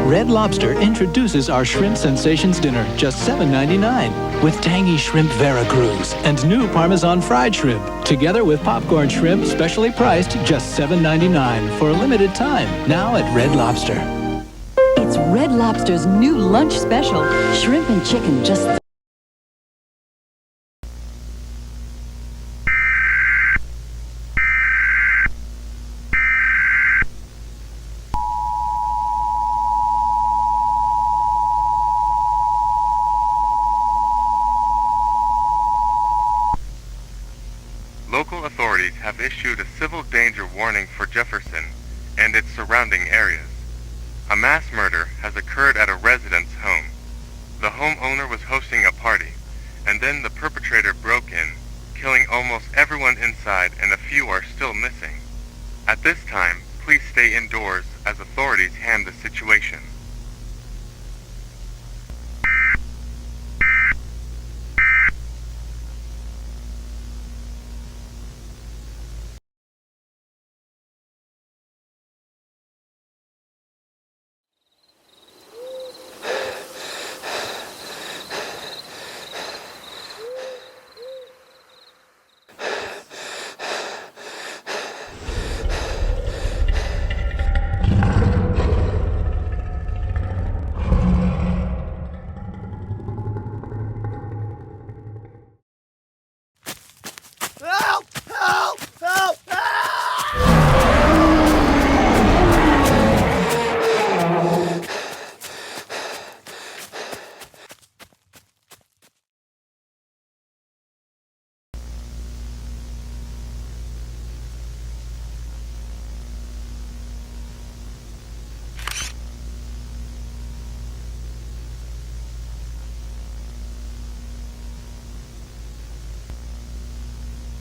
Red Lobster introduces our Shrimp Sensations dinner, just $7.99, with tangy shrimp Veracruz and new Parmesan fried shrimp, together with popcorn shrimp, specially priced just $7.99 for a limited time, now at Red Lobster. It's Red Lobster's new lunch special, shrimp and chicken, just Local authorities have issued a civil danger warning for Jefferson and its surrounding areas. A mass murder has occurred at a resident's home. The homeowner was hosting a party, and then the perpetrator broke in, killing almost everyone inside, and a few are still missing. At this time, please stay indoors as authorities hand the situation.